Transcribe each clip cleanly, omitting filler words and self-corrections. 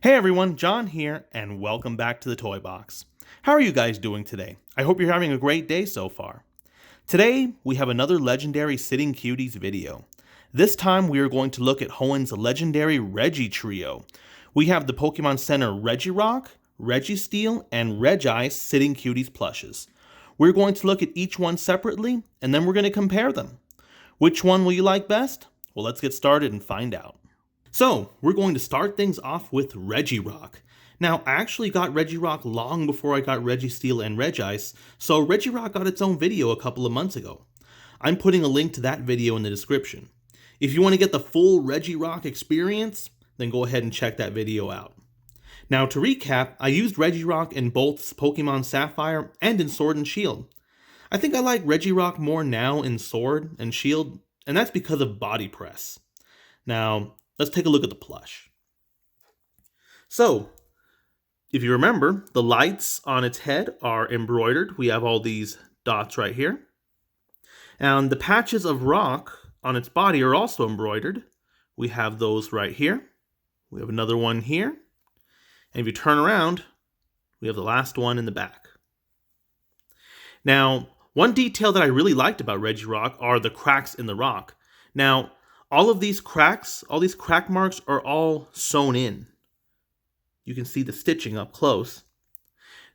Hey everyone, John here, and welcome back to the Toy Box. How are you guys doing today? I hope you're having a great day so far. Today, we have another legendary Sitting Cuties video. This time, we are going to look at Hoenn's legendary Regi trio. We have the Pokémon Center Regirock, Registeel, and Regice Sitting Cuties Plushes. We're going to look at each one separately, and then we're going to compare them. Which one will you like best? Well, let's get started and find out. So, we're going to start things off with Regirock. Now, I actually got Regirock long before I got Registeel and Regice, so Regirock got its own video a couple of months ago. I'm putting a link to that video in the description. If you want to get the full Regirock experience, then go ahead and check that video out. Now, to recap, I used Regirock in both Pokémon Sapphire and in Sword and Shield. I think I like Regirock more now in Sword and Shield, and that's because of body press. Now, let's take a look at the plush. So, if you remember, the lights on its head are embroidered. We have all these dots right here. And the patches of rock on its body are also embroidered. We have those right here. We have another one here. And if you turn around, we have the last one in the back. Now, one detail that I really liked about Regirock are the cracks in the rock. Now, all these crack marks are all sewn in. You can see the stitching up close.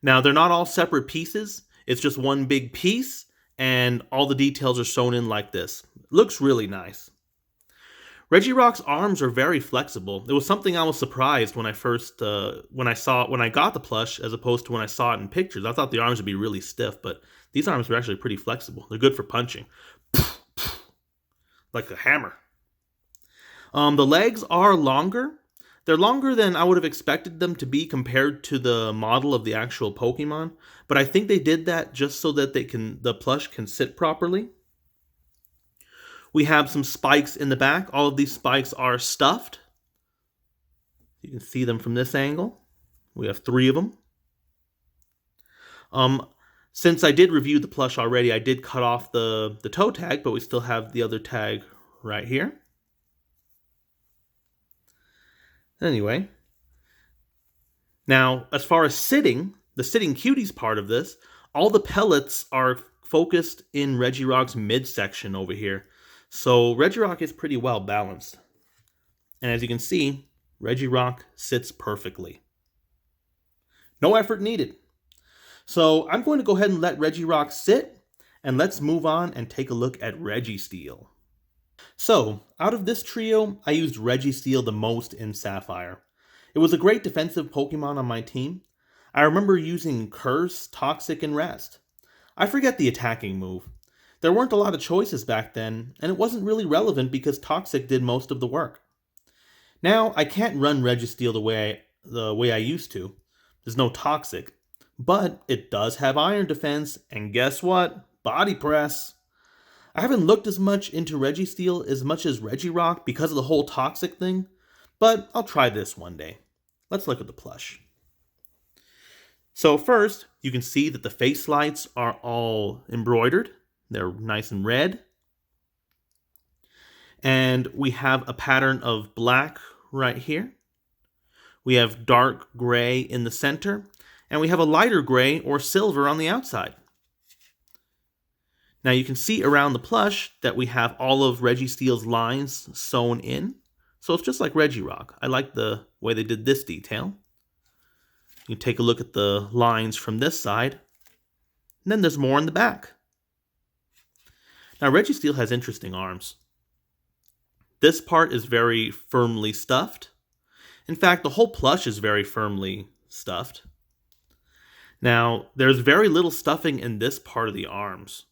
Now, they're not all separate pieces. It's just one big piece, and all the details are sewn in like this. It looks really nice. Regirock's arms are very flexible. It was something I was surprised when I got the plush, as opposed to when I saw it in pictures. I thought the arms would be really stiff, but these arms are actually pretty flexible. They're good for punching. Like a hammer. The legs are longer. They're longer than I would have expected them to be compared to the model of the actual Pokemon, but I think they did that just so that the plush can sit properly. We have some spikes in the back. All of these spikes are stuffed. You can see them from this angle. We have 3 of them. Since I did review the plush already, I did cut off the toe tag, but we still have the other tag right here. Anyway, now as far as the Sitting Cuties part of this, all the pellets are focused in Regirock's midsection over here. So Regirock is pretty well balanced. And as you can see, Regirock sits perfectly. No effort needed. So I'm going to go ahead and let Regirock sit, and let's move on and take a look at Registeel. So, out of this trio, I used Registeel the most in Sapphire. It was a great defensive Pokemon on my team. I remember using Curse, Toxic, and Rest. I forget the attacking move. There weren't a lot of choices back then, and it wasn't really relevant because Toxic did most of the work. Now, I can't run Registeel the way I used to. There's no Toxic. But it does have Iron Defense, and guess what? Body Press! I haven't looked as much into Registeel as much as Regirock because of the whole toxic thing, but I'll try this one day. Let's look at the plush. So first, you can see that the face lights are all embroidered. They're nice and red. And we have a pattern of black right here. We have dark gray in the center, and we have a lighter gray or silver on the outside. Now you can see around the plush that we have all of Registeel's lines sewn in. So it's just like Regirock. I like the way they did this detail. You can take a look at the lines from this side. And then there's more in the back. Now Registeel has interesting arms. This part is very firmly stuffed. In fact, the whole plush is very firmly stuffed. Now, there's very little stuffing in this part of the arms.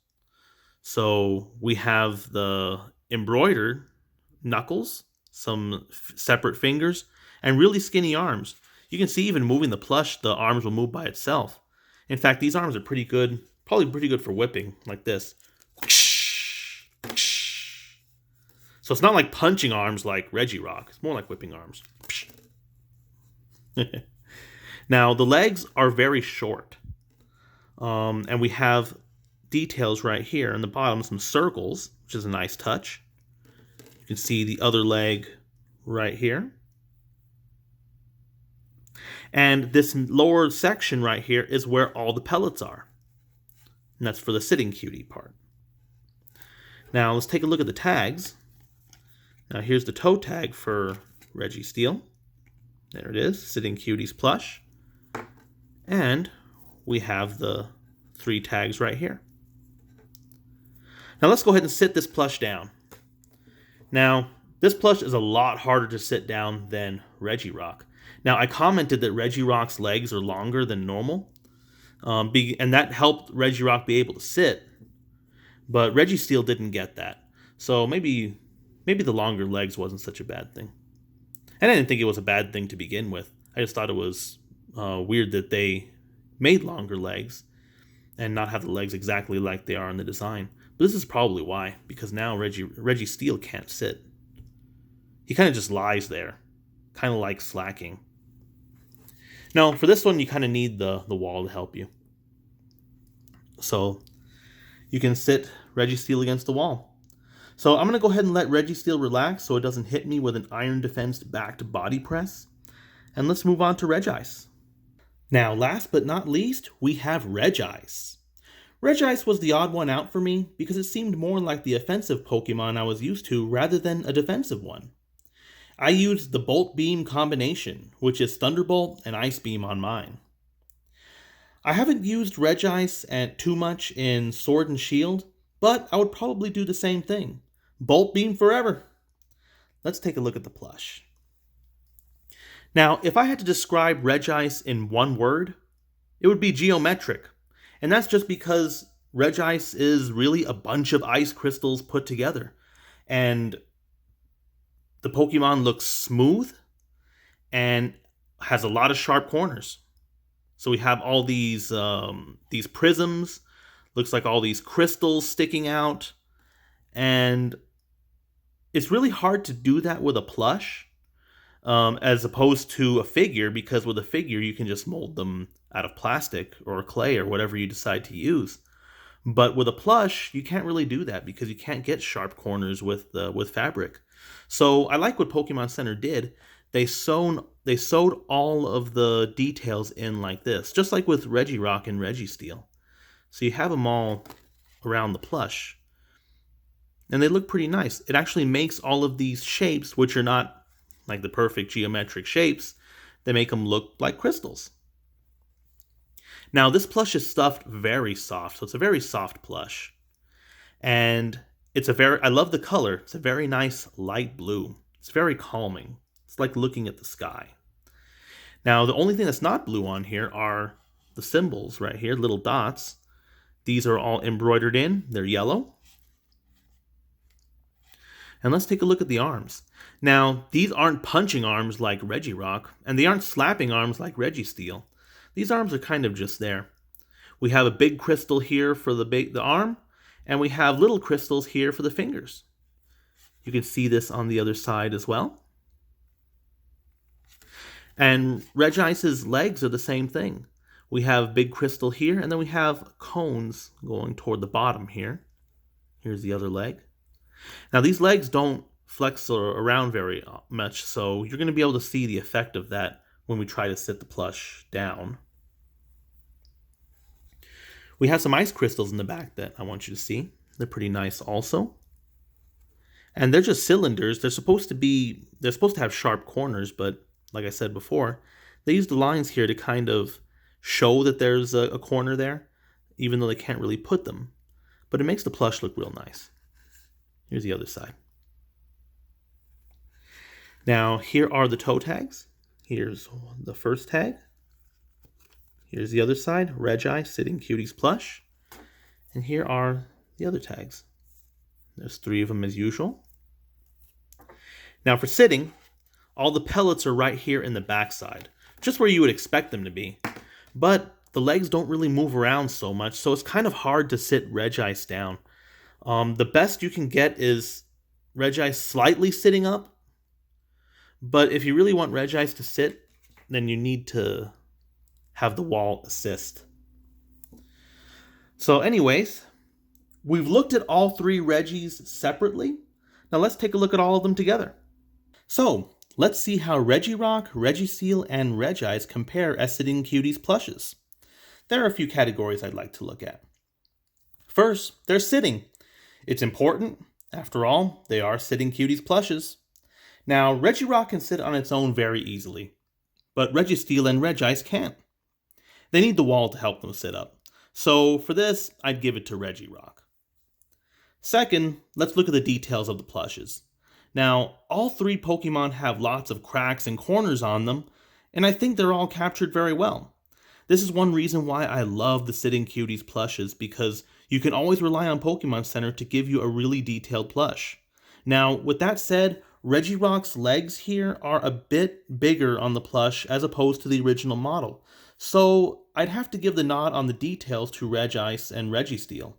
So we have the embroidered knuckles, some separate fingers, and really skinny arms. You can see even moving the plush, the arms will move by itself. In fact, these arms are pretty good, probably pretty good for whipping, like this. So it's not like punching arms like Regirock. It's more like whipping arms. Now, the legs are very short. And we have details right here in the bottom, some circles, which is a nice touch. You can see the other leg right here. And this lower section right here is where all the pellets are. And that's for the sitting cutie part. Now let's take a look at the tags. Now here's the toe tag for Registeel. There it is, Sitting Cuties Plush. And we have the 3 tags right here. Now let's go ahead and sit this plush down. Now, this plush is a lot harder to sit down than Regirock. Now, I commented that Regirock's legs are longer than normal, and that helped Regirock be able to sit, but Registeel didn't get that. So maybe the longer legs wasn't such a bad thing. And I didn't think it was a bad thing to begin with. I just thought it was weird that they made longer legs and not have the legs exactly like they are in the design. But this is probably why, because now Registeel can't sit. He kind of just lies there, kind of like slacking. Now, for this one, you kind of need the wall to help you. So you can sit Registeel against the wall. So I'm going to go ahead and let Registeel relax so it doesn't hit me with an iron defense backed body press. And let's move on to Regice. Now, last but not least, we have Regice. Regice was the odd one out for me because it seemed more like the offensive Pokemon I was used to rather than a defensive one. I used the Bolt Beam combination, which is Thunderbolt and Ice Beam on mine. I haven't used Regice too much in Sword and Shield, but I would probably do the same thing. Bolt Beam forever! Let's take a look at the plush. Now, if I had to describe Regice in one word, it would be geometric. And that's just because Regice is really a bunch of ice crystals put together. And the Pokemon looks smooth and has a lot of sharp corners. So we have all these prisms, looks like all these crystals sticking out. And it's really hard to do that with a plush as opposed to a figure, because with a figure you can just mold them out of plastic or clay or whatever you decide to use. But with a plush, you can't really do that because you can't get sharp corners with fabric. So I like what Pokémon Center did. They sewed all of the details in like this, just like with Regirock and Registeel. So you have them all around the plush. And they look pretty nice. It actually makes all of these shapes, which are not like the perfect geometric shapes, they make them look like crystals. Now, this plush is stuffed very soft, so it's a very soft plush. And I love the color. It's a very nice light blue. It's very calming. It's like looking at the sky. Now, the only thing that's not blue on here are the symbols right here, little dots. These are all embroidered in. They're yellow. And let's take a look at the arms. Now, these aren't punching arms like Regirock, and they aren't slapping arms like Registeel. These arms are kind of just there. We have a big crystal here for the arm, and we have little crystals here for the fingers. You can see this on the other side as well. And Regice's legs are the same thing. We have big crystal here, and then we have cones going toward the bottom here. Here's the other leg. Now, these legs don't flex around very much, so you're going to be able to see the effect of that when we try to sit the plush down. We have some ice crystals in the back that I want you to see. They're pretty nice also. And they're just cylinders. They're supposed to have sharp corners, but like I said before, they use the lines here to kind of show that there's a corner there, even though they can't really put them. But it makes the plush look real nice. Here's the other side. Now, here are the toe tags. Here's the first tag. Here's the other side, Regice Sitting Cuties Plush. And here are the other tags. There's 3 of them as usual. Now for sitting, all the pellets are right here in the backside, just where you would expect them to be. But the legs don't really move around so much, so it's kind of hard to sit Regice down. The best you can get is Regice slightly sitting up. But if you really want Regice to sit, then you need to have the wall assist. So anyways, we've looked at all 3 Regis separately. Now let's take a look at all of them together. So let's see how Regirock, Registeel, and Regice compare as Sitting Cuties plushes. There are a few categories I'd like to look at. First, they're sitting. It's important. After all, they are Sitting Cuties plushes. Now, Regirock can sit on its own very easily, but Registeel and Regice can't. They need the wall to help them sit up. So for this, I'd give it to Regirock. Second, let's look at the details of the plushes. Now, all three Pokemon have lots of cracks and corners on them, and I think they're all captured very well. This is one reason why I love the Sitting Cuties plushes, because you can always rely on Pokémon Center to give you a really detailed plush. Now, with that said, Regirock's legs here are a bit bigger on the plush as opposed to the original model, so I'd have to give the nod on the details to Regice and Registeel.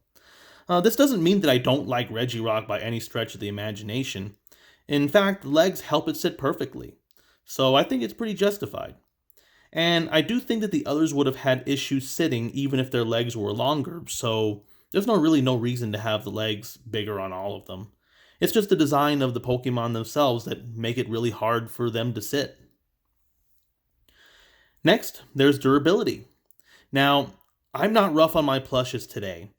This doesn't mean that I don't like Regirock by any stretch of the imagination. In fact, the legs help it sit perfectly, so I think it's pretty justified. And I do think that the others would have had issues sitting even if their legs were longer, so there's really no reason to have the legs bigger on all of them. It's just the design of the Pokemon themselves that make it really hard for them to sit. Next, there's durability. Now, I'm not rough on my plushes today.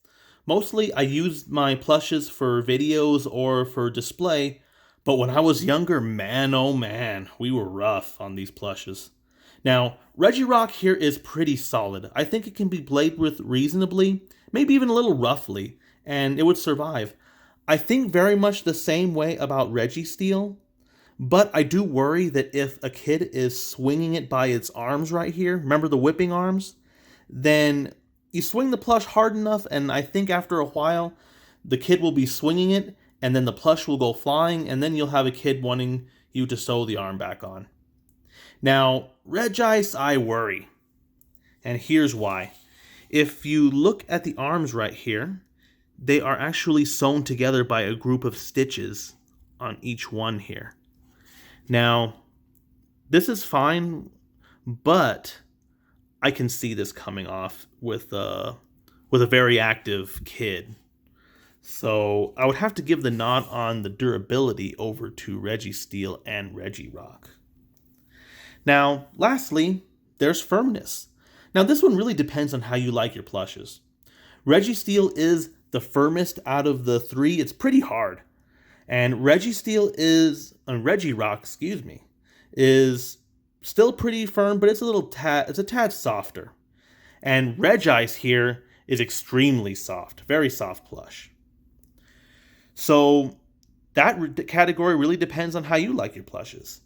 Mostly I use my plushes for videos or for display, but when I was younger, man oh man, we were rough on these plushes. Now, Regirock here is pretty solid. I think it can be played with reasonably, maybe even a little roughly, and it would survive. I think very much the same way about Registeel, but I do worry that if a kid is swinging it by its arms right here, remember the whipping arms? Then you swing the plush hard enough, and I think after a while, the kid will be swinging it, and then the plush will go flying, and then you'll have a kid wanting you to sew the arm back on. Now, Regice, I worry. And here's why. If you look at the arms right here, they are actually sewn together by a group of stitches on each one here. Now, this is fine, but I can see this coming off with a very active kid. So I would have to give the nod on the durability over to Registeel and Regirock. Now, lastly, there's firmness. Now, this one really depends on how you like your plushes. Registeel is the firmest out of the three. It's pretty hard. And Regirock, is still pretty firm, but it's a tad softer. And Regice here is extremely soft, very soft plush. So that category really depends on how you like your plushes.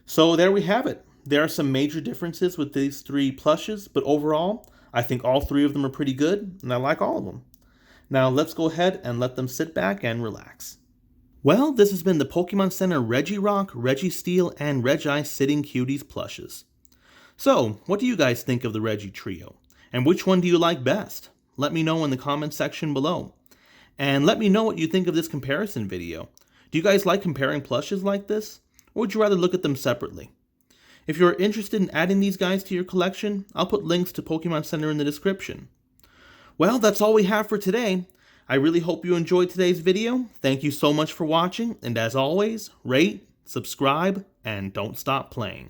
So there we have it. There are some major differences with these three plushes, but overall, I think all three of them are pretty good, and I like all of them. Now let's go ahead and let them sit back and relax. Well, this has been the Pokémon Center Regirock, Registeel, and Regice Sitting Cuties plushes. So, what do you guys think of the Regi trio? And which one do you like best? Let me know in the comments section below. And let me know what you think of this comparison video. Do you guys like comparing plushes like this? Or would you rather look at them separately? If you're interested in adding these guys to your collection, I'll put links to Pokémon Center in the description. Well, that's all we have for today. I really hope you enjoyed today's video. Thank you so much for watching, and as always, rate, subscribe, and don't stop playing.